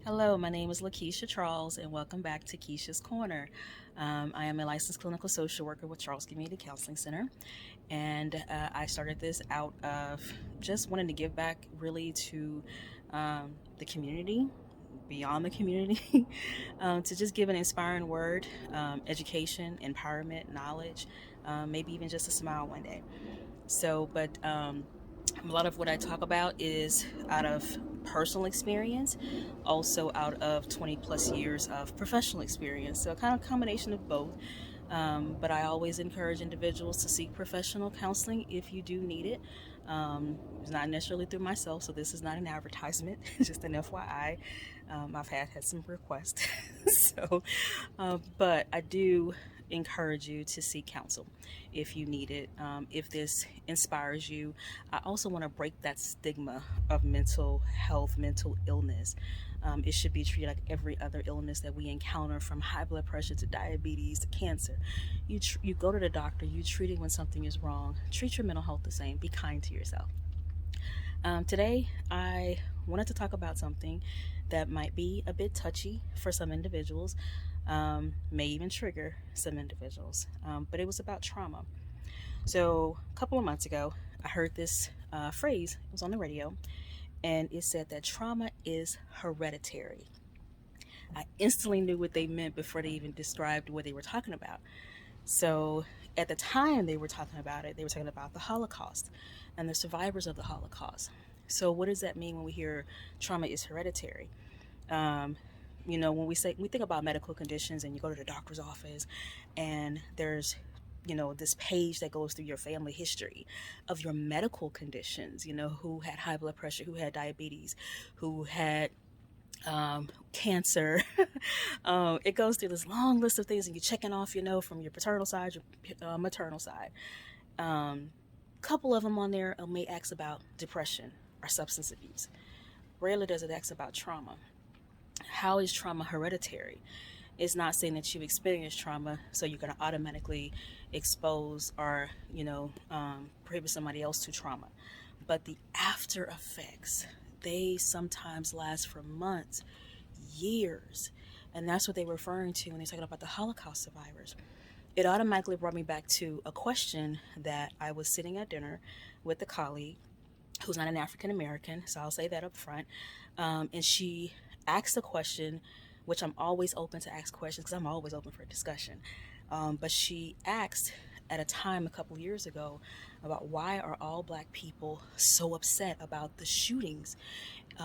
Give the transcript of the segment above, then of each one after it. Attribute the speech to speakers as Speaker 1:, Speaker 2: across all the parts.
Speaker 1: Hello, my name is Keesha Charles, and welcome back to Keesha's Corner. I am a licensed clinical social worker with Charles Community Counseling Center, and I started this out of just wanting to give back really to the community, beyond the community, to just give an inspiring word, education, empowerment, knowledge, maybe even just a smile one day. But a lot of what I talk about is out of personal experience, also out of 20 plus years of professional experience. So, kind of combination of both. But I always encourage individuals to seek professional counseling if you do need it. It's not necessarily through myself, so this is not an advertisement, it's just an FYI. I've had some requests. But I do encourage you to seek counsel if you need it, if this inspires you. I also want to break that stigma of mental health, mental illness. It should be treated like every other illness that we encounter, from high blood pressure to diabetes to cancer. You go to the doctor, you treat it when something is wrong. Treat your mental health the same. Be kind to yourself. Today, I wanted to talk about something that might be a bit touchy for some individuals, may even trigger some individuals, but it was about trauma. So, a couple of months ago, I heard this phrase, it was on the radio, and it said that trauma is hereditary. I instantly knew what they meant before they even described what they were talking about. So, at the time they were talking about it, they were talking about the Holocaust and the survivors of the Holocaust. So, what does that mean when we hear trauma is hereditary? Um, when we think about medical conditions, and you go to the doctor's office, and there's this page that goes through your family history of your medical conditions, who had high blood pressure, who had diabetes, who had cancer. It goes through this long list of things, and you're checking off, from your paternal side, your maternal side. Couple of them on there may ask about depression or substance abuse. Rarely does it ask about trauma. How is trauma hereditary? It's not saying that you experienced trauma, so you're going to automatically expose or, prohibit somebody else to trauma. But the after effects, they sometimes last for months, years. And that's what they're referring to when they're talking about the Holocaust survivors. It automatically brought me back to a question that I was sitting at dinner with a colleague who's not an African American, so I'll say that up front. And she asked a question, which I'm always open to ask questions because I'm always open for discussion. But she asked at a time a couple years ago about why are all black people so upset about the shootings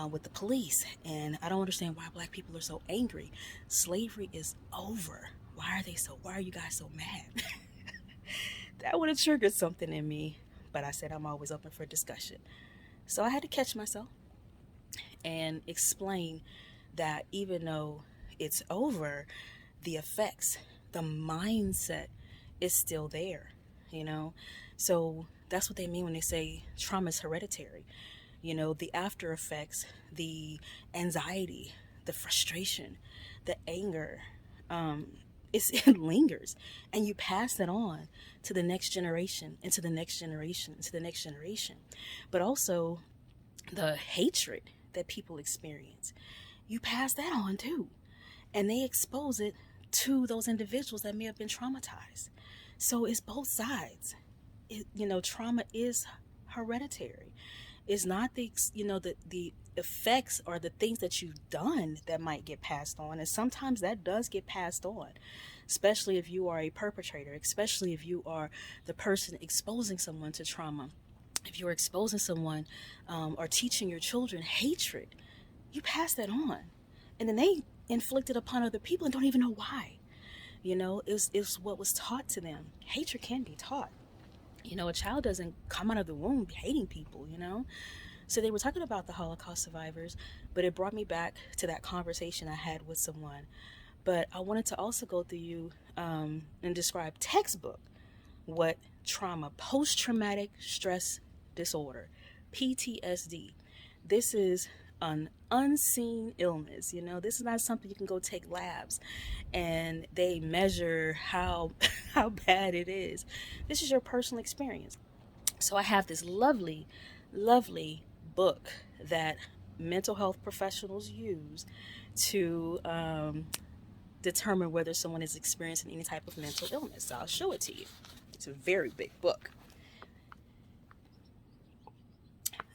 Speaker 1: with the police, and I don't understand why black people are so angry. Slavery is over. Why are you guys so mad? That would have triggered something in me, but I said I'm always open for discussion. So I had to catch myself and explain that even though it's over, the effects, the mindset is still there, So that's what they mean when they say trauma is hereditary. The after effects, the anxiety, the frustration, the anger, it lingers, and you pass that on to the next generation, and to the next generation, and to the next generation. But also the hatred that people experience, you pass that on too, and they expose it to those individuals that may have been traumatized. So it's both sides. Trauma is hereditary. It's not the effects or the things that you've done that might get passed on, and sometimes that does get passed on, especially if you are a perpetrator, especially if you are the person exposing someone to trauma. If you're exposing someone or teaching your children hatred, you pass that on, and then they inflict it upon other people and don't even know why. It's what was taught to them. Hatred can be taught. A child doesn't come out of the womb hating people. So they were talking about the Holocaust survivors, but it brought me back to that conversation I had with someone. But I wanted to also go through you and describe textbook what trauma, post-traumatic stress disorder, PTSD. This is an unseen illness. This is not something you can go take labs and they measure how how bad it is. This is your personal experience. So I have this lovely book that mental health professionals use to determine whether someone is experiencing any type of mental illness. So I'll show it to you. It's a very big book.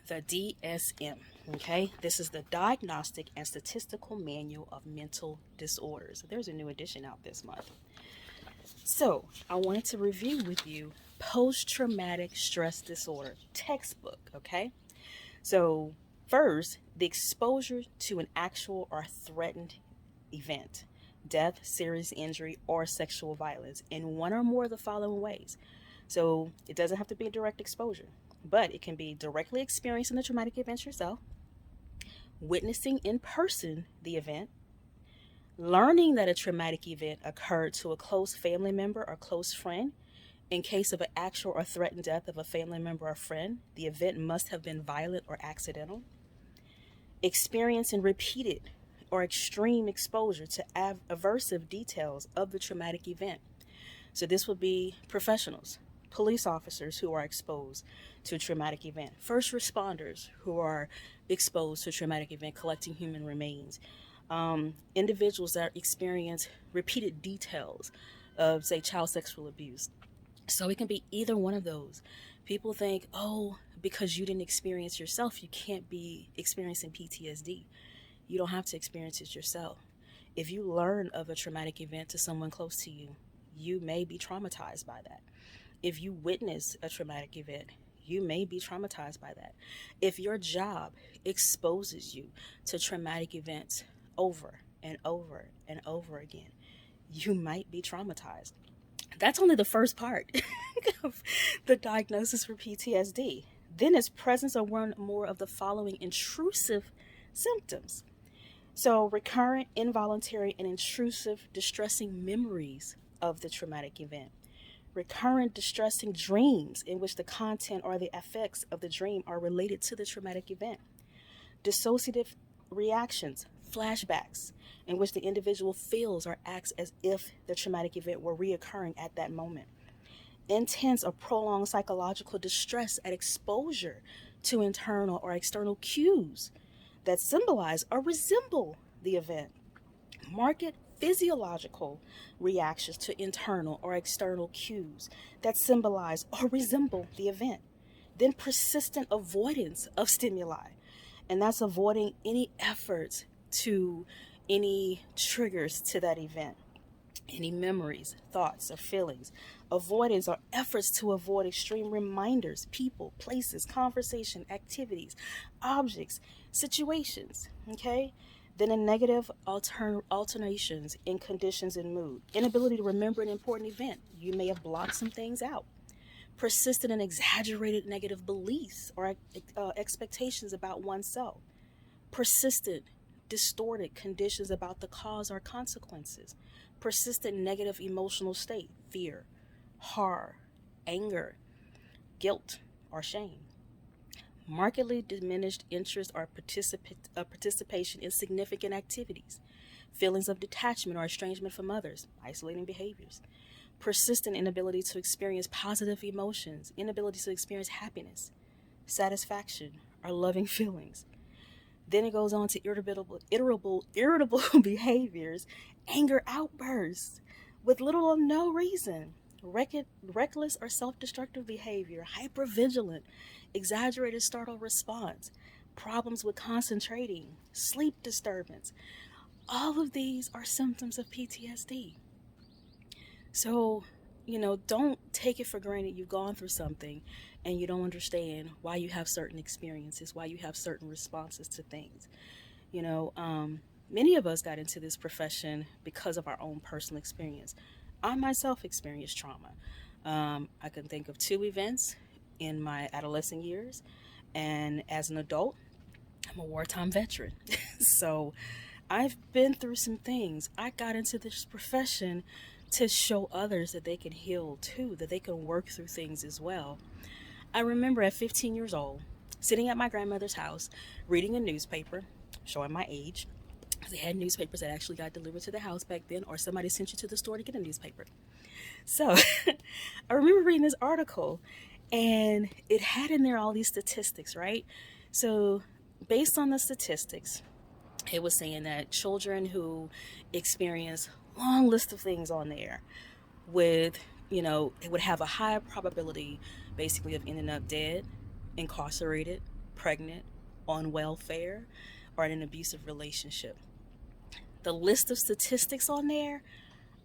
Speaker 1: The DSM. Okay, this is the Diagnostic and Statistical Manual of Mental Disorders. There's a new edition out this month. So I wanted to review with you post-traumatic stress disorder textbook. Okay, so first, the exposure to an actual or threatened event, death, serious injury, or sexual violence in one or more of the following ways. So it doesn't have to be a direct exposure, but it can be directly experiencing the traumatic event yourself, witnessing in person the event, learning that a traumatic event occurred to a close family member or close friend. In case of an actual or threatened death of a family member or friend, the event must have been violent or accidental. Experiencing repeated or extreme exposure to aversive details of the traumatic event. So this would be professionals, police officers who are exposed to a traumatic event, first responders who are exposed to a traumatic event, collecting human remains, individuals that experience repeated details of, say, child sexual abuse. So it can be either one of those. People think, oh, because you didn't experience yourself, you can't be experiencing PTSD. You don't have to experience it yourself. If you learn of a traumatic event to someone close to you, you may be traumatized by that. If you witness a traumatic event, you may be traumatized by that. If your job exposes you to traumatic events over and over and over again, you might be traumatized. That's only the first part of the diagnosis for PTSD. Then it's presence of one or more of the following intrusive symptoms. So recurrent, involuntary, and intrusive distressing memories of the traumatic event. Recurrent distressing dreams in which the content or the effects of the dream are related to the traumatic event. Dissociative reactions, flashbacks, in which the individual feels or acts as if the traumatic event were reoccurring at that moment. Intense or prolonged psychological distress at exposure to internal or external cues that symbolize or resemble the event. Marked physiological reactions to internal or external cues that symbolize or resemble the event. Then persistent avoidance of stimuli, and that's avoiding any efforts to any triggers to that event, any memories, thoughts, or feelings. Avoidance or efforts to avoid extreme reminders, people, places, conversation, activities, objects, situations, okay? Then a negative alternations in conditions and mood. Inability to remember an important event. You may have blocked some things out. Persistent and exaggerated negative beliefs or expectations about oneself. Persistent, distorted conditions about the cause or consequences. Persistent negative emotional state, fear, horror, anger, guilt, or shame. Markedly diminished interest or participation in significant activities. Feelings of detachment or estrangement from others, isolating behaviors. Persistent inability to experience positive emotions, inability to experience happiness, satisfaction, or loving feelings. Then it goes on to irritable behaviors, anger outbursts with little or no reason, reckless or self-destructive behavior, hypervigilant, exaggerated startle response, problems with concentrating, sleep disturbance. All of these are symptoms of PTSD. So, don't take it for granted you've gone through something and you don't understand why you have certain experiences, why you have certain responses to things. Many of us got into this profession because of our own personal experience. I myself experienced trauma. I can think of 2 events in my adolescent years, and as an adult, I'm a wartime veteran. So I've been through some things. I got into this profession to show others that they can heal too, that they can work through things as well. I remember at 15 years old, sitting at my grandmother's house, reading a newspaper, showing my age. They had newspapers that actually got delivered to the house back then, or somebody sent you to the store to get a newspaper. So I remember reading this article, and it had in there all these statistics, right? So based on the statistics, it was saying that children who experience long list of things on there with, it would have a higher probability basically of ending up dead, incarcerated, pregnant, on welfare, or in an abusive relationship. The list of statistics on there,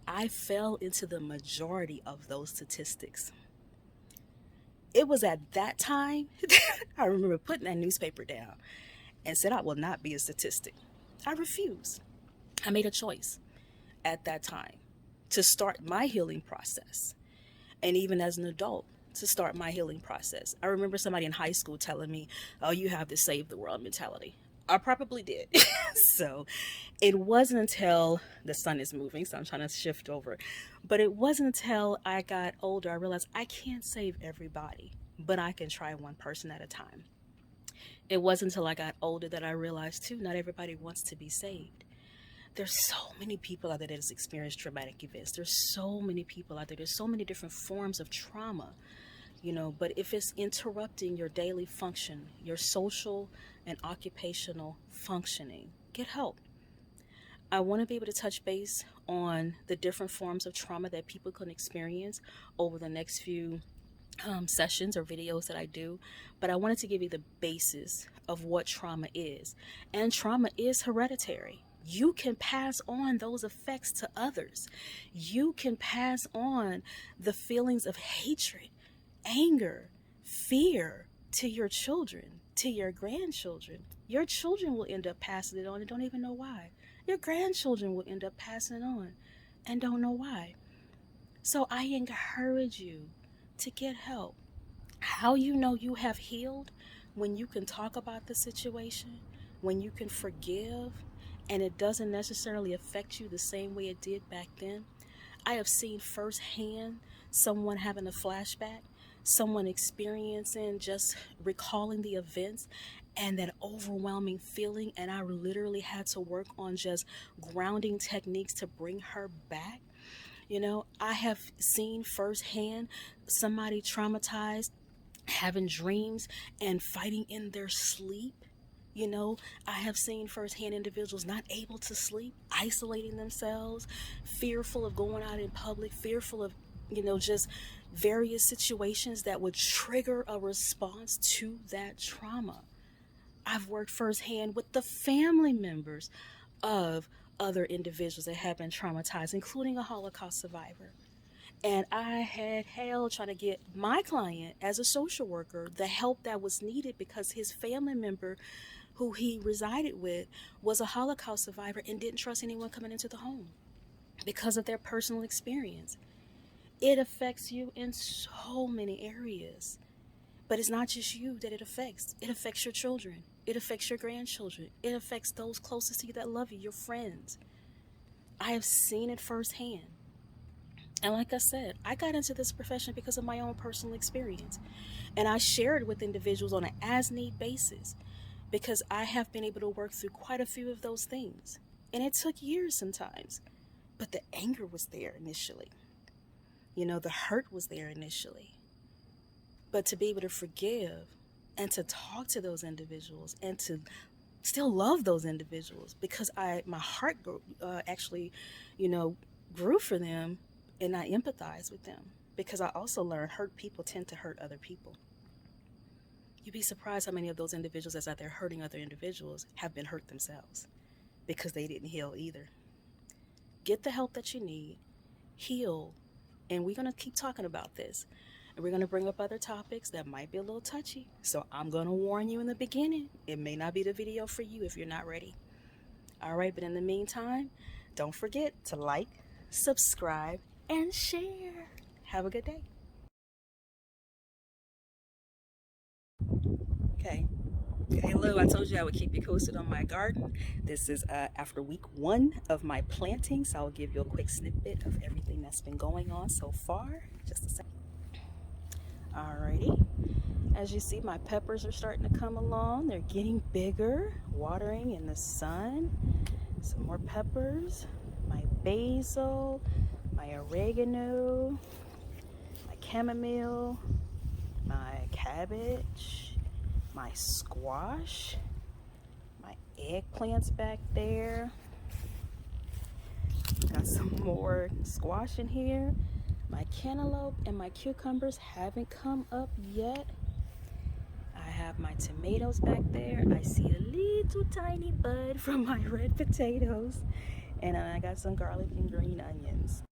Speaker 1: I fell into the majority of those statistics. It was at that time, I remember putting that newspaper down and said, I will not be a statistic. I refused. I made a choice at that time to start my healing process. And even as an adult, to start my healing process. I remember somebody in high school telling me, oh, you have this save the world mentality. I probably did. So it wasn't until the sun is moving, so I'm trying to shift over. But it wasn't until I got older, I realized I can't save everybody, but I can try one person at a time. It wasn't until I got older that I realized, too, not everybody wants to be saved. There's so many people out there that has experienced traumatic events. There's so many people out there. There's so many different forms of trauma, but if it's interrupting your daily function, your social and occupational functioning, get help. I want to be able to touch base on the different forms of trauma that people can experience over the next few sessions or videos that I do, but I wanted to give you the basis of what trauma is. And trauma is hereditary. You can pass on those effects to others. You can pass on the feelings of hatred, anger, fear to your children, to your grandchildren. Your children will end up passing it on and don't even know why. Your grandchildren will end up passing it on and don't know why. So I encourage you to get help. How you know you have healed? When you can talk about the situation, when you can forgive, and it doesn't necessarily affect you the same way it did back then. I have seen firsthand someone having a flashback, someone experiencing, just recalling the events and that overwhelming feeling, and I literally had to work on just grounding techniques to bring her back. I have seen firsthand somebody traumatized, having dreams and fighting in their sleep. I have seen firsthand individuals not able to sleep, isolating themselves, fearful of going out in public, fearful of, just various situations that would trigger a response to that trauma. I've worked firsthand with the family members of other individuals that have been traumatized, including a Holocaust survivor. And I had hell trying to get my client, as a social worker, the help that was needed because his family member who he resided with was a Holocaust survivor and didn't trust anyone coming into the home because of their personal experience. It affects you in so many areas. But it's not just you that it affects. It affects your children. It affects your grandchildren. It affects those closest to you that love you, your friends. I have seen it firsthand. And like I said, I got into this profession because of my own personal experience. And I share it with individuals on an as-need basis because I have been able to work through quite a few of those things. And it took years sometimes. But the anger was there initially. The hurt was there initially. But to be able to forgive and to talk to those individuals and to still love those individuals because my heart actually, grew for them. And I empathize with them because I also learned hurt people tend to hurt other people. You'd be surprised how many of those individuals that's out there hurting other individuals have been hurt themselves because they didn't heal either. Get the help that you need, heal, and we're going to keep talking about this. And we're going to bring up other topics that might be a little touchy. So I'm going to warn you in the beginning, it may not be the video for you if you're not ready. All right, but in the meantime, don't forget to like, subscribe, and share. Have a good day. Okay. Hello, I told you I would keep you posted on my garden. This is after week 1 of my planting, so I'll give you a quick snippet of everything that's been going on so far. Just a second. Alrighty. As you see, my peppers are starting to come along. They're getting bigger, watering in the sun. Some more peppers, my basil, my oregano, my chamomile, my cabbage, my squash, eggplants back there. Got some more squash in here. My cantaloupe and my cucumbers haven't come up yet. I have my tomatoes back there. I see a little tiny bud from my red potatoes. And I got some garlic and green onions.